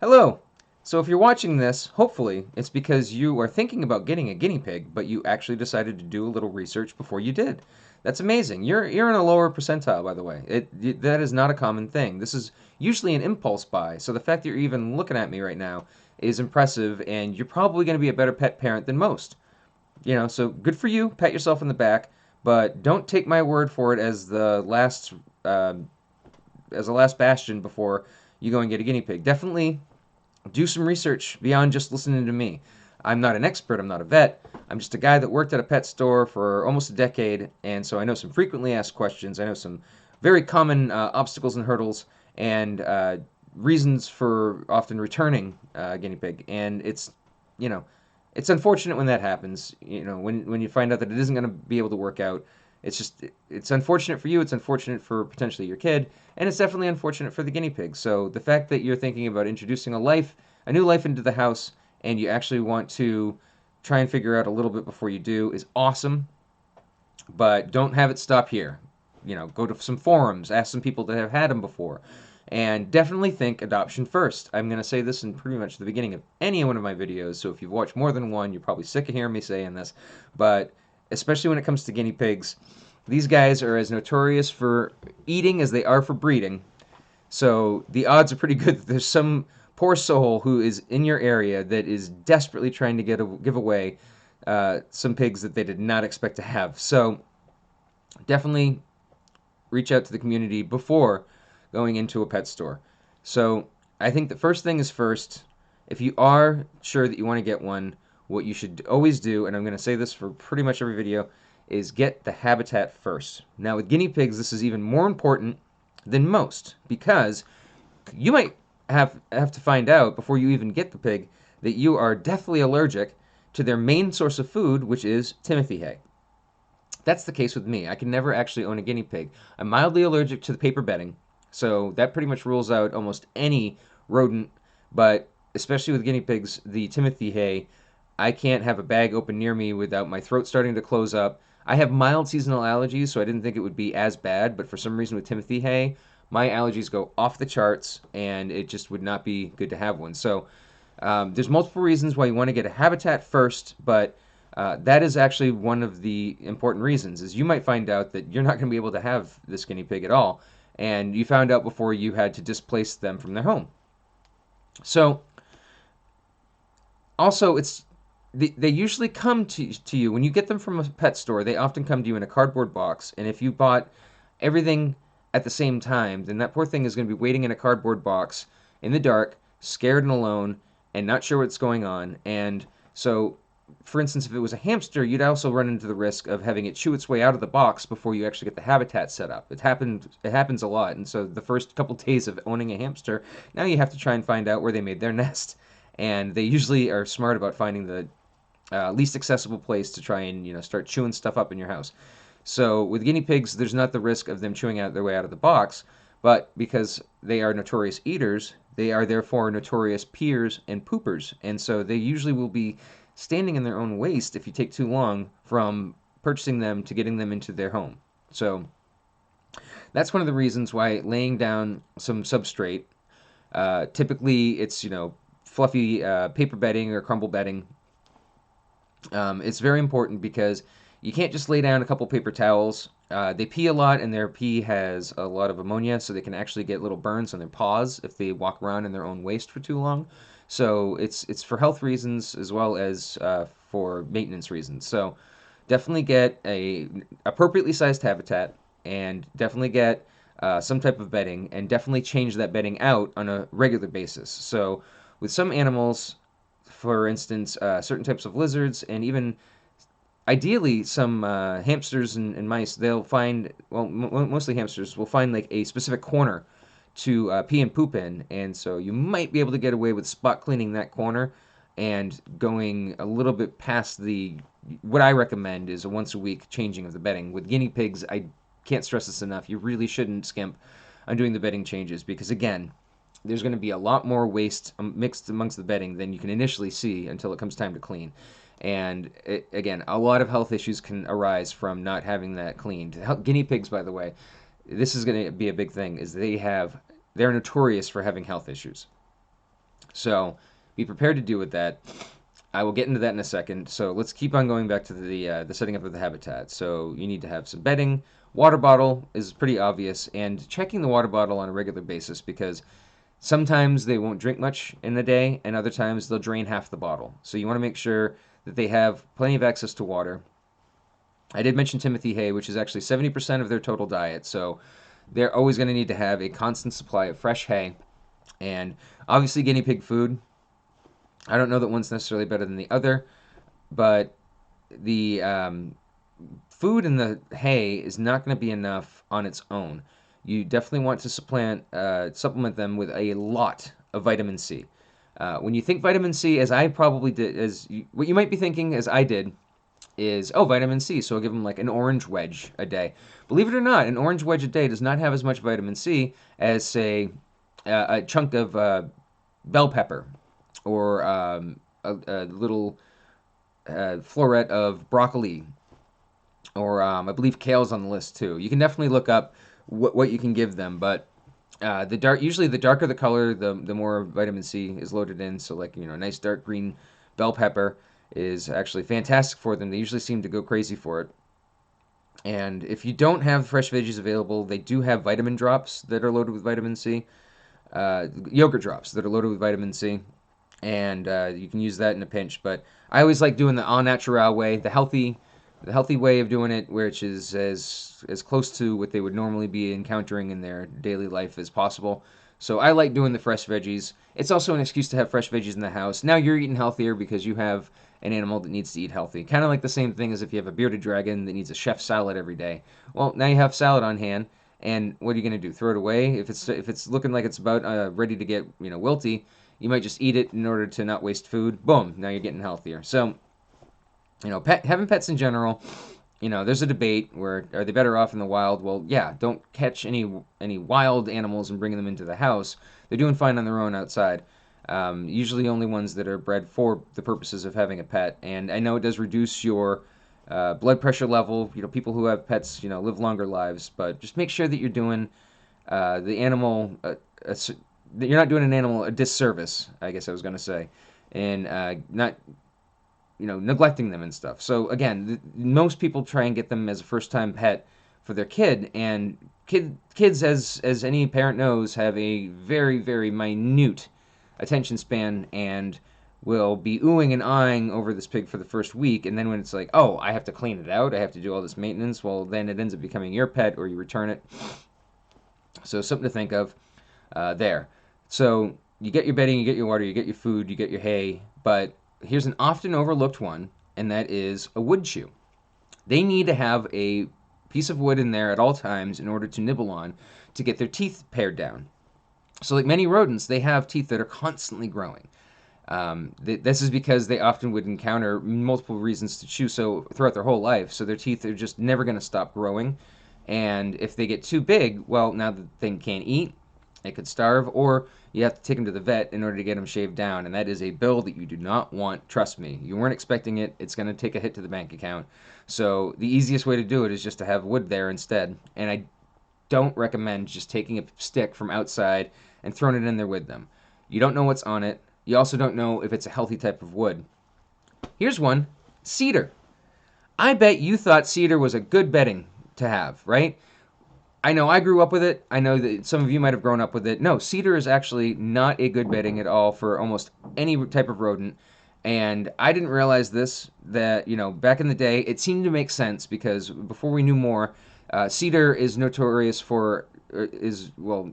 Hello! So if you're watching this, hopefully, it's because you are thinking about getting a guinea pig, but you actually decided to do a little research before you did. That's amazing. You're in a lower percentile, by the way. That is not a common thing. This is usually an impulse buy, so the fact that you're even looking at me right now is impressive, and you're probably going to be a better pet parent than most. So good for you. Pat yourself on the back, but don't take my word for it as the last bastion before you go and get a guinea pig. Definitely do some research beyond just listening to me. I'm not an expert, I'm not a vet. I'm just a guy that worked at a pet store for almost a decade, and so I know some frequently asked questions. I know some very common obstacles and hurdles, and reasons for often returning a guinea pig. And you know, it's unfortunate when that happens. When you find out that it isn't going to be able to work out. It's unfortunate for you. It's unfortunate for potentially your kid, and it's definitely unfortunate for the guinea pig. So the fact that you're thinking about introducing a new life into the house, and you actually want to try and figure out a little bit before you do is awesome. But don't have it stop here. Go to some forums, ask some people that have had them before, and definitely think adoption first. I'm going to say this in pretty much the beginning of any one of my videos, so if you've watched more than one, you're probably sick of hearing me saying this, but especially when it comes to guinea pigs, these guys are as notorious for eating as they are for breeding. So the odds are pretty good that there's some poor soul who is in your area that is desperately trying to give away some pigs that they did not expect to have. So definitely reach out to the community before going into a pet store. So I think the first thing is first. If you are sure that you want to get one, what you should always do, and I'm going to say this for pretty much every video, is get the habitat first. Now with guinea pigs, this is even more important than most because you might have to find out before you even get the pig that you are deathly allergic to their main source of food, which is Timothy hay. That's the case with me. I can never actually own a guinea pig. I'm mildly allergic to the paper bedding, so that pretty much rules out almost any rodent, but especially with guinea pigs, the Timothy hay, I can't have a bag open near me without my throat starting to close up. I have mild seasonal allergies, so I didn't think it would be as bad, but for some reason with Timothy hay, my allergies go off the charts, and it just would not be good to have one. So there's multiple reasons why you want to get a habitat first, but that is actually one of the important reasons. Is you might find out that you're not going to be able to have this guinea pig at all, and you found out before you had to displace them from their home. So also, they usually come to you when you get them from a pet store. They often come to you in a cardboard box, and if you bought everything at the same time, then that poor thing is going to be waiting in a cardboard box in the dark, scared and alone, and not sure what's going on. And so, for instance, if it was a hamster, you'd also run into the risk of having it chew its way out of the box before you actually get the habitat set up. It happens a lot, and so the first couple days of owning a hamster, now you have to try and find out where they made their nest. And they usually are smart about finding the least accessible place to try and start chewing stuff up in your house. So with guinea pigs, there's not the risk of them chewing out their way out of the box, but because they are notorious eaters, they are therefore notorious peers and poopers, and so they usually will be standing in their own waste if you take too long from purchasing them to getting them into their home. So that's one of the reasons why laying down some substrate, typically it's fluffy paper bedding or crumble bedding. It's very important because you can't just lay down a couple paper towels. They pee a lot, and their pee has a lot of ammonia, so they can actually get little burns on their paws if they walk around in their own waste for too long. So it's for health reasons as well as for maintenance reasons. So definitely get a appropriately sized habitat, and definitely get some type of bedding, and definitely change that bedding out on a regular basis. So with some animals, for instance, certain types of lizards, and even ideally some hamsters and mice, they'll find, well, mostly hamsters, will find like a specific corner to pee and poop in, and so you might be able to get away with spot cleaning that corner and going a little bit past what I recommend is a once a week changing of the bedding. With guinea pigs, I can't stress this enough, you really shouldn't skimp on doing the bedding changes because, again, there's going to be a lot more waste mixed amongst the bedding than you can initially see until it comes time to clean. And again, a lot of health issues can arise from not having that cleaned. Guinea pigs, by the way, this is going to be a big thing, is they're notorious for having health issues. So be prepared to deal with that. I will get into that in a second. So let's keep on going back to the setting up of the habitat. So you need to have some bedding. Water bottle is pretty obvious, and checking the water bottle on a regular basis because sometimes they won't drink much in a day, and other times they'll drain half the bottle. So you want to make sure that they have plenty of access to water. I did mention Timothy hay, which is actually 70% of their total diet. So they're always going to need to have a constant supply of fresh hay. And obviously, guinea pig food. I don't know that one's necessarily better than the other, but the food in the hay is not going to be enough on its own. You definitely want to supplement them with a lot of vitamin C. When you think vitamin C, as I probably did, what you might be thinking, as I did, is, oh, vitamin C, so I'll give them like an orange wedge a day. Believe it or not, an orange wedge a day does not have as much vitamin C as, say, a chunk of bell pepper or a little floret of broccoli, or I believe kale's on the list too. You can definitely look up what you can give them, but usually the darker the color, the more vitamin C is loaded in. So like a nice dark green bell pepper is actually fantastic for them. They usually seem to go crazy for it. And if you don't have fresh veggies available, they do have vitamin drops that are loaded with vitamin C, yogurt drops that are loaded with vitamin C, and you can use that in a pinch. But I always like doing the au natural way, the healthy way of doing it, which is as close to what they would normally be encountering in their daily life as possible. So I like doing the fresh veggies. It's also an excuse to have fresh veggies in the house. Now you're eating healthier because you have an animal that needs to eat healthy. Kind of like the same thing as if you have a bearded dragon that needs a chef salad every day. Well, now you have salad on hand, and what are you going to do? Throw it away? If it's looking like it's about ready to get wilty, you might just eat it in order to not waste food. Boom! Now you're getting healthier. So having pets in general, there's a debate where are they better off in the wild? Well, yeah, don't catch any wild animals and bring them into the house. They're doing fine on their own outside. Usually only ones that are bred for the purposes of having a pet. And I know it does reduce your blood pressure level. People who have pets, live longer lives, but just make sure that you're doing the animal, that you're not doing an animal a disservice, I guess I was going to say, and not neglecting them and stuff. So again, most people try and get them as a first-time pet for their kid, and kids, as any parent knows, have a very, very minute attention span and will be oohing and eyeing over this pig for the first week, and then when it's like, oh, I have to clean it out, I have to do all this maintenance, well, then it ends up becoming your pet or you return it. So something to think of there. So you get your bedding, you get your water, you get your food, you get your hay, but here's an often overlooked one, and that is a wood chew. They need to have a piece of wood in there at all times in order to nibble on to get their teeth pared down. So, like many rodents, they have teeth that are constantly growing. This is because they often would encounter multiple reasons to chew so throughout their whole life. So their teeth are just never going to stop growing. And if they get too big, well, now the thing can't eat, it could starve, or you have to take them to the vet in order to get them shaved down. And that is a bill that you do not want. Trust me, you weren't expecting it. It's going to take a hit to the bank account. So the easiest way to do it is just to have wood there instead. And I don't recommend just taking a stick from outside and throwing it in there with them. You don't know what's on it. You also don't know if it's a healthy type of wood. Here's one, cedar. I bet you thought cedar was a good bedding to have, right? I know I grew up with it. I know that some of you might have grown up with it. No, cedar is actually not a good bedding at all for almost any type of rodent. And I didn't realize this, that, back in the day, it seemed to make sense because before we knew more, cedar is notorious for, well,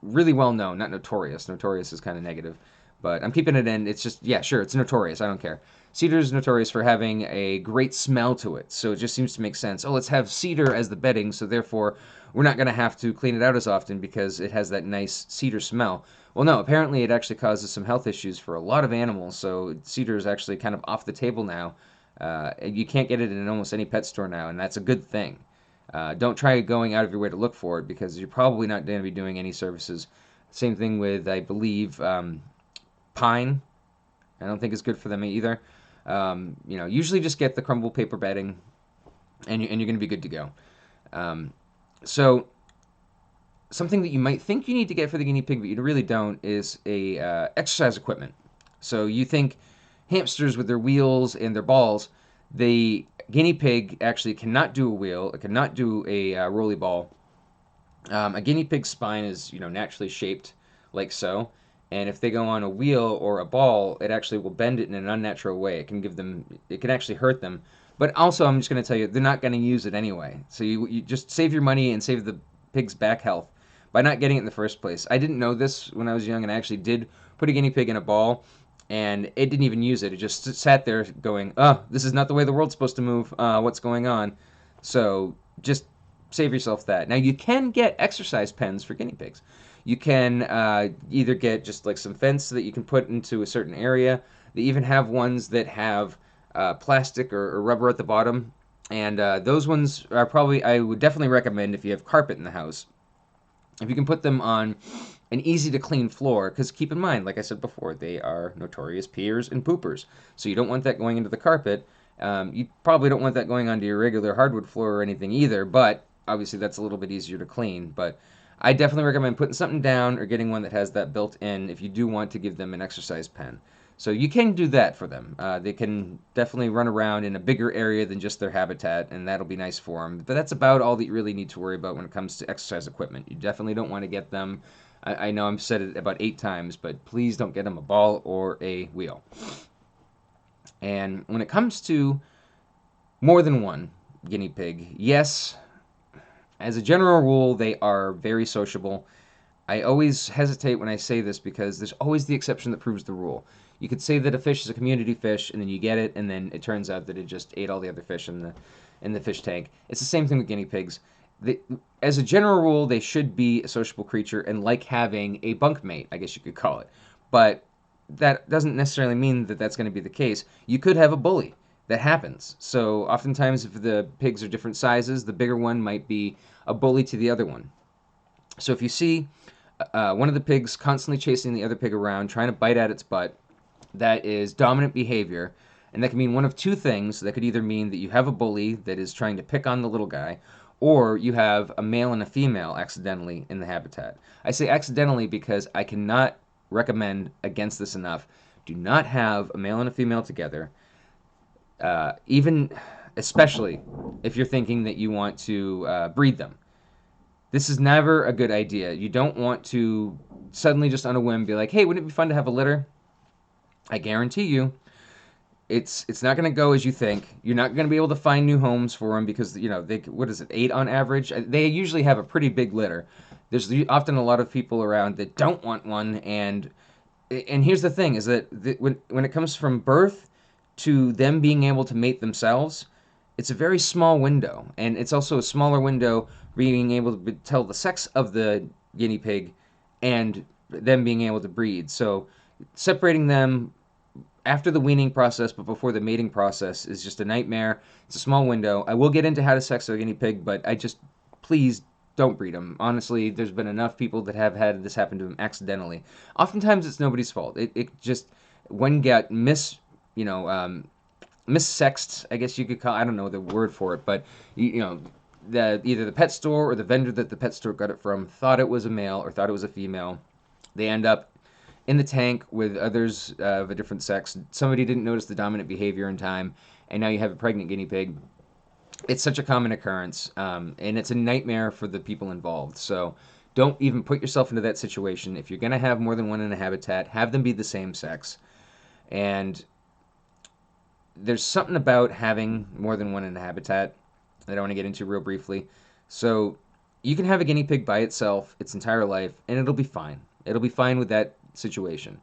really well known, not notorious. Notorious is kind of negative, but I'm keeping it in. It's just, yeah, sure, it's notorious. I don't care. Cedar is notorious for having a great smell to it, so it just seems to make sense. Oh, let's have cedar as the bedding, so therefore we're not going to have to clean it out as often because it has that nice cedar smell. Well, no, apparently it actually causes some health issues for a lot of animals, so cedar is actually kind of off the table now. You can't get it in almost any pet store now, and that's a good thing. Don't try going out of your way to look for it because you're probably not going to be doing any services. Same thing with, I believe, pine. I don't think it's good for them either. Usually just get the crumble paper bedding, and you're going to be good to go. So something that you might think you need to get for the guinea pig, but you really don't, is a exercise equipment. So you think hamsters with their wheels and their balls, the guinea pig actually cannot do a wheel, it cannot do a rolly ball. A guinea pig's spine is, naturally shaped like so, and if they go on a wheel or a ball, it actually will bend it in an unnatural way. It can actually hurt them. But also, I'm just going to tell you, they're not going to use it anyway. So you just save your money and save the pig's back health by not getting it in the first place. I didn't know this when I was young, and I actually did put a guinea pig in a ball, and it didn't even use it. It just sat there going, "Oh, this is not the way the world's supposed to move. What's going on?" So just save yourself that. Now you can get exercise pens for guinea pigs. You can either get just like some fence that you can put into a certain area. They even have ones that have plastic or rubber at the bottom, and those ones are probably, I would definitely recommend if you have carpet in the house. If you can put them on an easy to clean floor, because keep in mind, like I said before, they are notorious peers and poopers. So you don't want that going into the carpet. You probably don't want that going onto your regular hardwood floor or anything either, but obviously that's a little bit easier to clean. But I definitely recommend putting something down or getting one that has that built in if you do want to give them an exercise pen. So you can do that for them. They can definitely run around in a bigger area than just their habitat, and that'll be nice for them. But that's about all that you really need to worry about when it comes to exercise equipment. You definitely don't want to get them. I know I've said it about 8 times, but please don't get them a ball or a wheel. And when it comes to more than one guinea pig, yes, as a general rule, they are very sociable. I always hesitate when I say this because there's always the exception that proves the rule. You could say that a fish is a community fish, and then you get it, and then it turns out that it just ate all the other fish in the fish tank. It's the same thing with guinea pigs. As a general rule, they should be a sociable creature and like having a bunkmate, I guess you could call it. But that doesn't necessarily mean that that's going to be the case. You could have a bully. That happens. So oftentimes, if the pigs are different sizes, the bigger one might be a bully to the other one. So if you see one of the pigs constantly chasing the other pig around, trying to bite at its butt, that is dominant behavior. And that can mean one of two things. That could either mean that you have a bully that is trying to pick on the little guy, or you have a male and a female accidentally in the habitat. I say accidentally because I cannot recommend against this enough. Do not have a male and a female together, even especially if you're thinking that you want to breed them. This is never a good idea. You don't want to suddenly just on a whim be like, hey, wouldn't it be fun to have a litter? I guarantee you, it's not going to go as you think. You're not going to be able to find new homes for them because, what is it, 8 on average? They usually have a pretty big litter. There's often a lot of people around that don't want one, and here's the thing, is that when it comes from birth to them being able to mate themselves, it's a very small window, and it's also a smaller window being able to tell the sex of the guinea pig and them being able to breed. So separating them after the weaning process but before the mating process is just a nightmare. It's a small window. I will get into how to sex a guinea pig, but please don't breed them. Honestly, there's been enough people that have had this happen to them accidentally. Oftentimes it's nobody's fault. It just, one got missexed, I guess you could call. I don't know the word for it, but either the pet store or the vendor that the pet store got it from thought it was a male or thought it was a female. They end up in the tank with others of a different sex. Somebody didn't notice the dominant behavior in time, and now you have a pregnant guinea pig. It's such a common occurrence, and it's a nightmare for the people involved. So don't even put yourself into that situation. If you're going to have more than one in a habitat, have them be the same sex. And there's something about having more than one in a habitat that I want to get into real briefly. So you can have a guinea pig by itself its entire life, and it'll be fine. It'll be fine with that situation.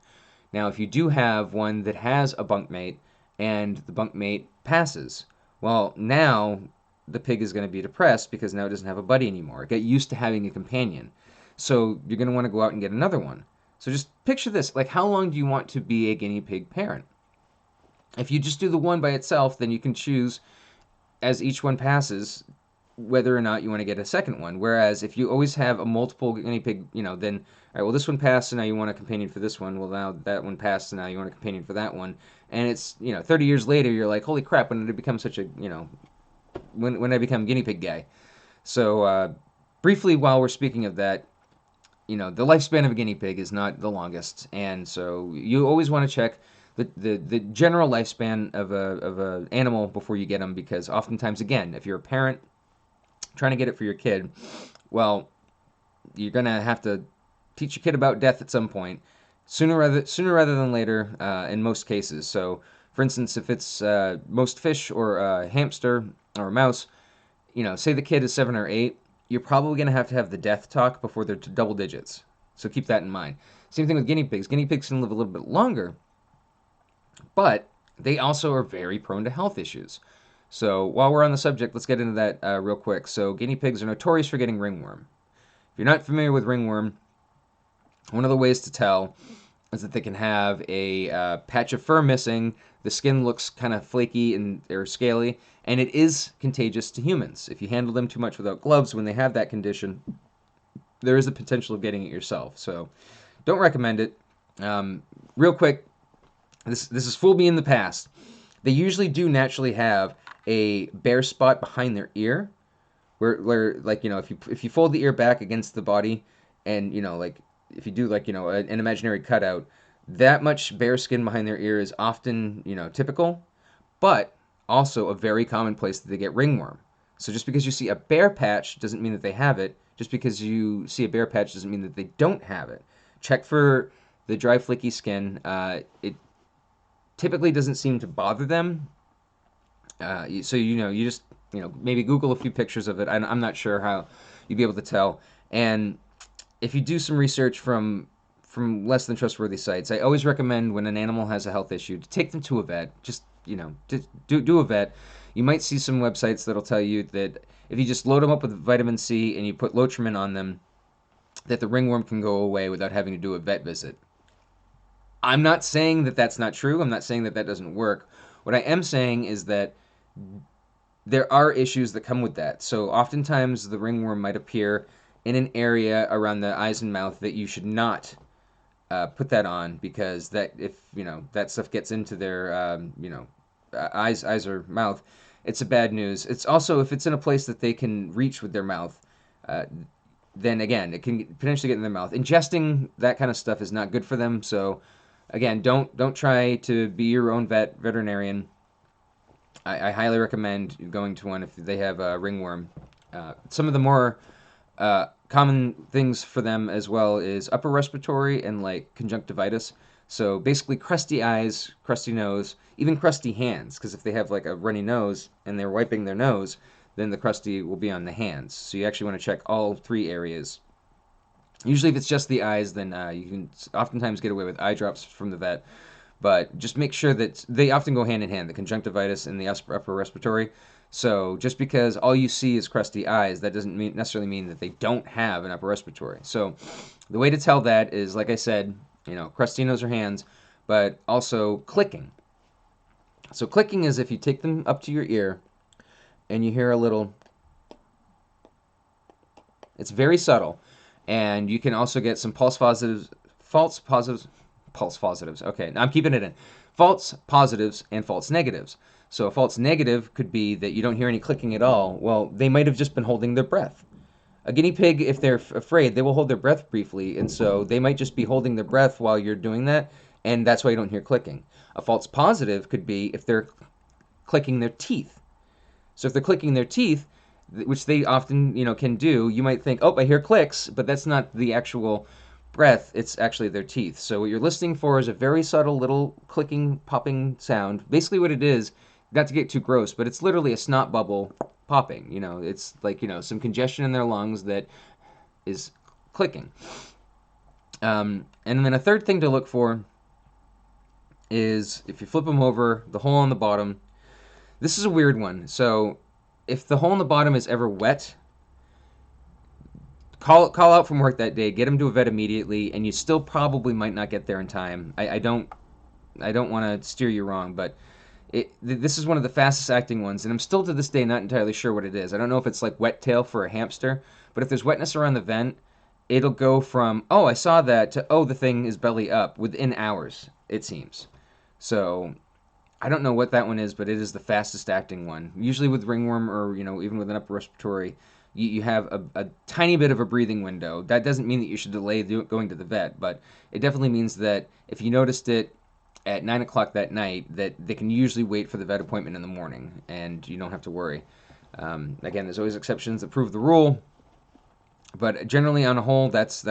Now, if you do have one that has a bunkmate and the bunkmate passes, well, now the pig is going to be depressed because now it doesn't have a buddy anymore. It got used to having a companion. So you're going to want to go out and get another one. So just picture this. Like, how long do you want to be a guinea pig parent? If you just do the one by itself, then you can choose as each one passes whether or not you want to get a second one. Whereas if you always have a multiple guinea pig, then, all right, well, this one passed, so now you want a companion for this one. Well, now that one passed, so now you want a companion for that one. And it's, 30 years later, you're like, holy crap, when did it become such a, when I become guinea pig guy? So briefly, while we're speaking of that, the lifespan of a guinea pig is not the longest, and so you always want to check the general lifespan of a animal before you get them, because oftentimes, again, if you're a parent trying to get it for your kid, well, you're gonna have to teach your kid about death at some point, sooner rather than later, in most cases. So, for instance, if it's most fish or a hamster or a mouse, say the kid is 7 or 8, you're probably gonna have to have the death talk before they're to double digits. So keep that in mind. Same thing with guinea pigs. Guinea pigs can live a little bit longer, but they also are very prone to health issues. So while we're on the subject, let's get into that real quick. So guinea pigs are notorious for getting ringworm. If you're not familiar with ringworm, one of the ways to tell is that they can have a patch of fur missing. The skin looks kind of flaky and or scaly, and it is contagious to humans. If you handle them too much without gloves when they have that condition, there is the potential of getting it yourself. So don't recommend it. Real quick, this has fooled me in the past. They usually do naturally have a bare spot behind their ear, where like if you fold the ear back against the body, and like if you do like an imaginary cutout, that much bare skin behind their ear is often typical, but also a very common place that they get ringworm. So just because you see a bare patch doesn't mean that they have it. Just because you see a bare patch doesn't mean that they don't have it. Check for the dry flaky skin. It typically doesn't seem to bother them. So you just maybe Google a few pictures of it. I'm not sure how you'd be able to tell. And if you do some research from less than trustworthy sites, I always recommend when an animal has a health issue to take them to a vet. Just do a vet. You might see some websites that'll tell you that if you just load them up with vitamin C and you put Lotrimin on them, that the ringworm can go away without having to do a vet visit. I'm not saying that that's not true. I'm not saying that that doesn't work. What I am saying is that there are issues that come with that. So oftentimes the ringworm might appear in an area around the eyes and mouth that you should not put that on, because that if that stuff gets into their eyes or mouth, it's a bad news. It's also if it's in a place that they can reach with their mouth, uh, then again it can potentially get in their mouth. Ingesting that kind of stuff is not good for them. So again, don't try to be your own veterinarian. I highly recommend going to one if they have a ringworm. Some of the more common things for them as well is upper respiratory and like conjunctivitis. So basically crusty eyes, crusty nose, even crusty hands, because if they have like a runny nose and they're wiping their nose, then the crusty will be on the hands. So you actually want to check all 3 areas. Usually if it's just the eyes, then you can oftentimes get away with eye drops from the vet. But just make sure that they often go hand in hand, the conjunctivitis and the upper respiratory. So just because all you see is crusty eyes, that doesn't necessarily mean that they don't have an upper respiratory. So the way to tell that is, like I said, crusty nose or hands, but also clicking. So clicking is if you take them up to your ear and you hear a little, it's very subtle. And you can also get some false positives. Okay, now I'm keeping it in. False positives and false negatives. So a false negative could be that you don't hear any clicking at all. Well, they might have just been holding their breath. A guinea pig, if they're afraid, they will hold their breath briefly, and so they might just be holding their breath while you're doing that, and that's why you don't hear clicking. A false positive could be if they're clicking their teeth. So if they're clicking their teeth, which they often can do, you might think, oh, I hear clicks, but that's not the actual breath, it's actually their teeth. So what you're listening for is a very subtle little clicking, popping sound. Basically what it is, not to get too gross, but it's literally a snot bubble popping. It's like, some congestion in their lungs that is clicking. And then a third thing to look for is if you flip them over, the hole on the bottom. This is a weird one. So if the hole in the bottom is ever wet, call out from work that day, get them to a vet immediately, and you still probably might not get there in time. I don't want to steer you wrong, but this is one of the fastest acting ones, and I'm still to this day not entirely sure what it is. I don't know if it's like wet tail for a hamster, but if there's wetness around the vent, it'll go from, oh, I saw that, to, oh, the thing is belly up within hours, it seems. So I don't know what that one is, but it is the fastest acting one. Usually with ringworm or, even with an upper respiratory, you have a tiny bit of a breathing window. That doesn't mean that you should delay going to the vet, but it definitely means that if you noticed it at 9 o'clock that night, that they can usually wait for the vet appointment in the morning, and you don't have to worry. Again, there's always exceptions that prove the rule, but generally, on a whole, that's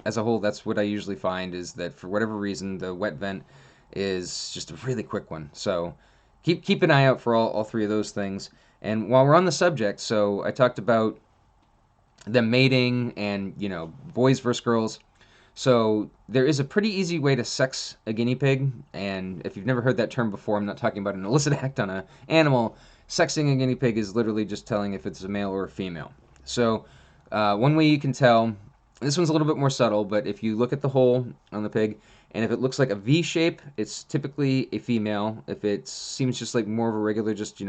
as a whole, that's what I usually find is that for whatever reason, the wet vent is just a really quick one. So keep an eye out for all three of those things. And while we're on the subject, so I talked about them mating and boys versus girls. So there is a pretty easy way to sex a guinea pig, and if you've never heard that term before, I'm not talking about an illicit act on an animal. Sexing a guinea pig is literally just telling if it's a male or a female. So one way you can tell, this one's a little bit more subtle, but if you look at the hole on the pig, and if it looks like a V shape, it's typically a female. If it seems just like more of a regular, just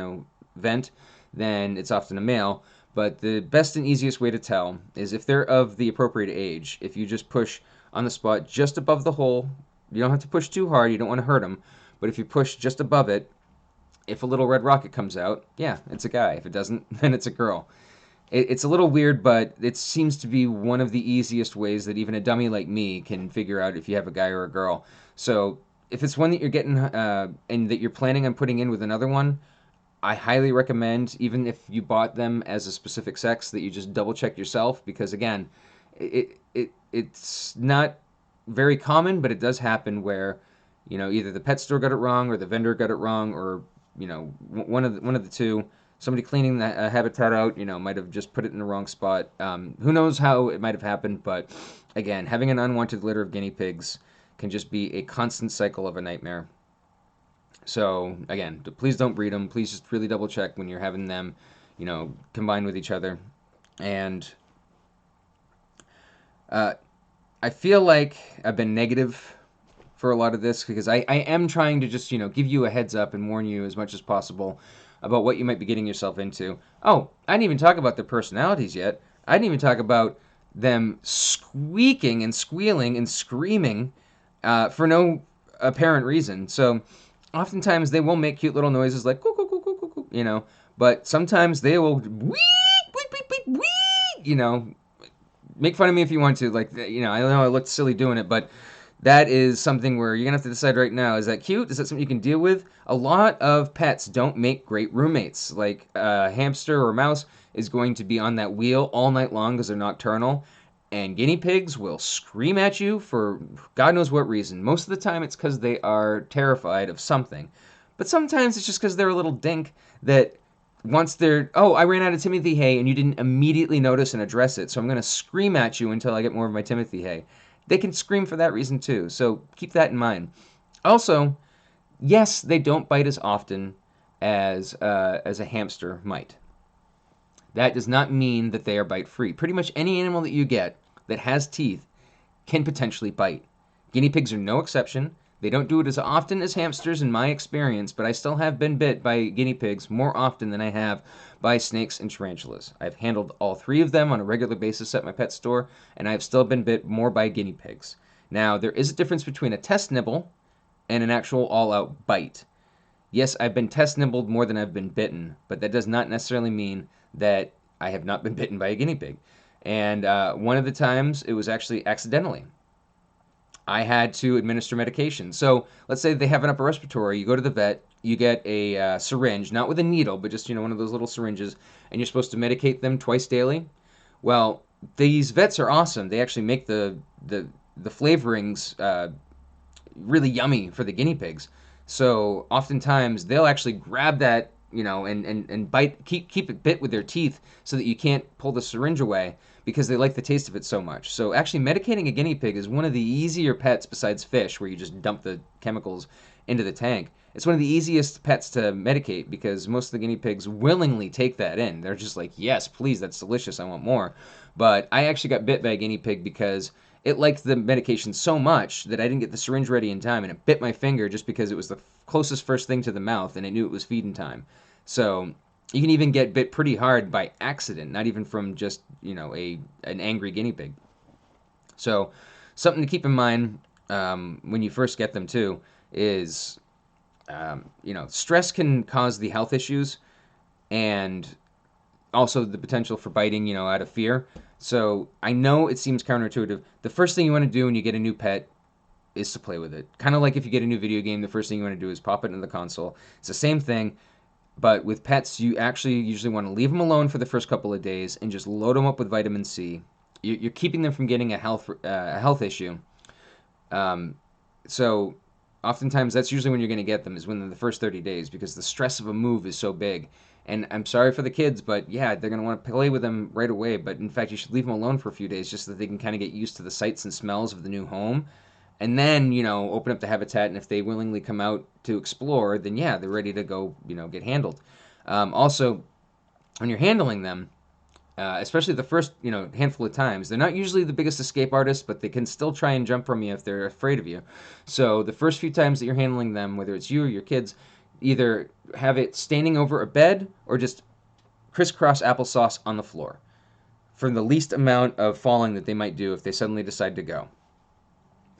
vent, then it's often a male. But the best and easiest way to tell is if they're of the appropriate age. If you just push on the spot just above the hole, you don't have to push too hard. You don't want to hurt them. But if you push just above it, if a little red rocket comes out, yeah, it's a guy. If it doesn't, then it's a girl. It's a little weird, but it seems to be one of the easiest ways that even a dummy like me can figure out if you have a guy or a girl. So if it's one that you're getting and that you're planning on putting in with another one, I highly recommend, even if you bought them as a specific sex, that you just double check yourself because again, it's not very common, but it does happen where either the pet store got it wrong or the vendor got it wrong or one of the two. Somebody cleaning the habitat out, might have just put it in the wrong spot. Who knows how it might have happened, but again, having an unwanted litter of guinea pigs can just be a constant cycle of a nightmare. So again, please don't breed them. Please just really double check when you're having them, combined with each other. And I feel like I've been negative for a lot of this because I am trying to just give you a heads up and warn you as much as possible about what you might be getting yourself into. Oh, I didn't even talk about their personalities yet. I didn't even talk about them squeaking and squealing and screaming for no apparent reason. So oftentimes they will make cute little noises like coo, coo, coo, coo, coo, but sometimes they will wee, wee, wee, wee, wee, make fun of me if you want to. Like, I know I looked silly doing it, but that is something where you're going to have to decide right now. Is that cute? Is that something you can deal with? A lot of pets don't make great roommates. Like a hamster or a mouse is going to be on that wheel all night long because they're nocturnal. And guinea pigs will scream at you for God knows what reason. Most of the time it's because they are terrified of something. But sometimes it's just because they're a little dink that once they're, oh, I ran out of Timothy hay and you didn't immediately notice and address it, so I'm going to scream at you until I get more of my Timothy hay. They can scream for that reason too, so keep that in mind. Also, yes, they don't bite as often as a hamster might. That does not mean that they are bite free. Pretty much any animal that you get that has teeth can potentially bite. Guinea pigs are no exception. They don't do it as often as hamsters in my experience, but I still have been bit by guinea pigs more often than I have by snakes and tarantulas. I've handled all three of them on a regular basis at my pet store, and I've still been bit more by guinea pigs. Now, there is a difference between a test nibble and an actual all-out bite. Yes, I've been test nibbled more than I've been bitten, but that does not necessarily mean that I have not been bitten by a guinea pig. And one of the times, it was actually accidentally. I had to administer medication. So let's say they have an upper respiratory. You go to the vet, you get a syringe, not with a needle, but just one of those little syringes, and you're supposed to medicate them twice daily. Well, these vets are awesome. They actually make the flavorings really yummy for the guinea pigs. So oftentimes they'll actually grab that, and bite, keep it bit with their teeth so that you can't pull the syringe away because they like the taste of it so much. So actually medicating a guinea pig is one of the easier pets besides fish where you just dump the chemicals into the tank. It's one of the easiest pets to medicate because most of the guinea pigs willingly take that in. They're just like, yes, please, that's delicious, I want more. But I actually got bit by a guinea pig because it liked the medication so much that I didn't get the syringe ready in time, and it bit my finger just because it was the closest first thing to the mouth, and it knew it was feeding time. So you can even get bit pretty hard by accident, not even from just an angry guinea pig. So something to keep in mind when you first get them too is stress can cause the health issues, and also the potential for biting, out of fear. So I know it seems counterintuitive. The first thing you want to do when you get a new pet is to play with it. Kind of like if you get a new video game, the first thing you want to do is pop it in the console. It's the same thing, but with pets, you actually usually want to leave them alone for the first couple of days and just load them up with vitamin C. You're keeping them from getting a health issue. Um, so oftentimes that's usually when you're going to get them is within the first 30 days because the stress of a move is so big. And I'm sorry for the kids, but yeah, they're going to want to play with them right away. But in fact, you should leave them alone for a few days just so that they can kind of get used to the sights and smells of the new home. And then, open up the habitat. And if they willingly come out to explore, then yeah, they're ready to go, get handled. Also, when you're handling them, especially the first handful of times, they're not usually the biggest escape artists, but they can still try and jump from you if they're afraid of you. So the first few times that you're handling them, whether it's you or your kids, either have it standing over a bed or just crisscross applesauce on the floor for the least amount of falling that they might do if they suddenly decide to go.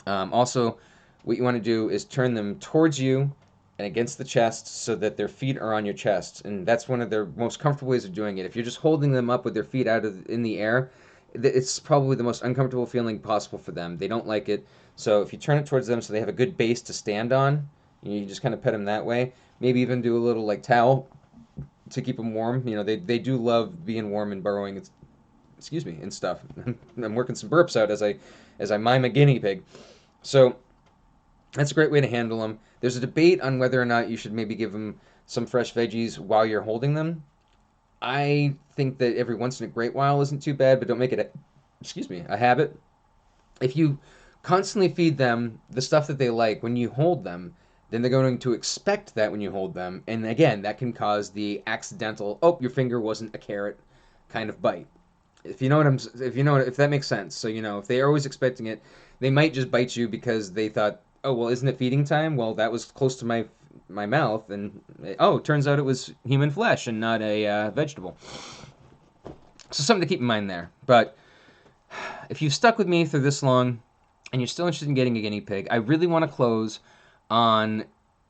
Also, what you want to do is turn them towards you and against the chest so that their feet are on your chest. And that's one of their most comfortable ways of doing it. If you're just holding them up with their feet in the air, it's probably the most uncomfortable feeling possible for them. They don't like it. So if you turn it towards them so they have a good base to stand on, you just kind of pet them that way. Maybe even do a little like towel to keep them warm. They do love being warm and burrowing. Excuse me, and stuff. I'm working some burps out as I mime a guinea pig. So that's a great way to handle them. There's a debate on whether or not you should maybe give them some fresh veggies while you're holding them. I think that every once in a great while isn't too bad, but don't make it a habit. If you constantly feed them the stuff that they like when you hold them, then they're going to expect that when you hold them, and again, that can cause the accidental, oh, your finger wasn't a carrot kind of bite. If that makes sense. So, if they're always expecting it, they might just bite you because they thought, oh, well, isn't it feeding time? Well, that was close to my mouth, and oh, turns out it was human flesh and not a vegetable. So something to keep in mind there. But if you've stuck with me through this long and you're still interested in getting a guinea pig, I really want to close on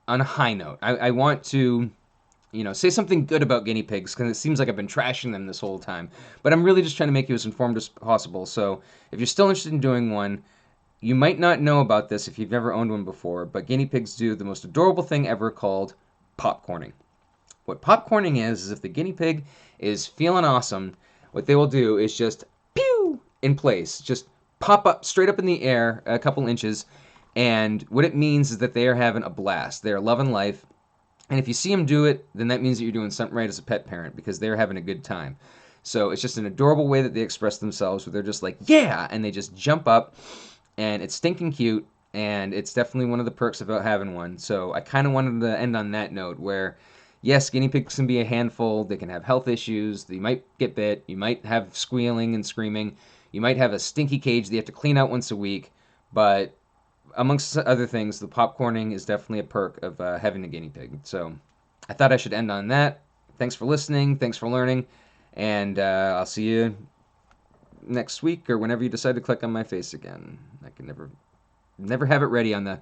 a high note. I want to say something good about guinea pigs because it seems like I've been trashing them this whole time. But I'm really just trying to make you as informed as possible. So if you're still interested in doing one, you might not know about this if you've never owned one before, but guinea pigs do the most adorable thing ever called popcorning. What popcorning is if the guinea pig is feeling awesome, what they will do is just pew in place, just pop up straight up in the air a couple inches, and what it means is that they are having a blast. They are loving life. And if you see them do it, then that means that you're doing something right as a pet parent because they're having a good time. So it's just an adorable way that they express themselves where they're just like, yeah, and they just jump up, and it's stinking cute, and it's definitely one of the perks about having one. So I kind of wanted to end on that note where, yes, guinea pigs can be a handful. They can have health issues. They might get bit. You might have squealing and screaming. You might have a stinky cage that you have to clean out once a week. But amongst other things, the popcorning is definitely a perk of having a guinea pig. So I thought I should end on that. Thanks for listening. Thanks for learning. And I'll see you next week or whenever you decide to click on my face again. I can never have it ready on the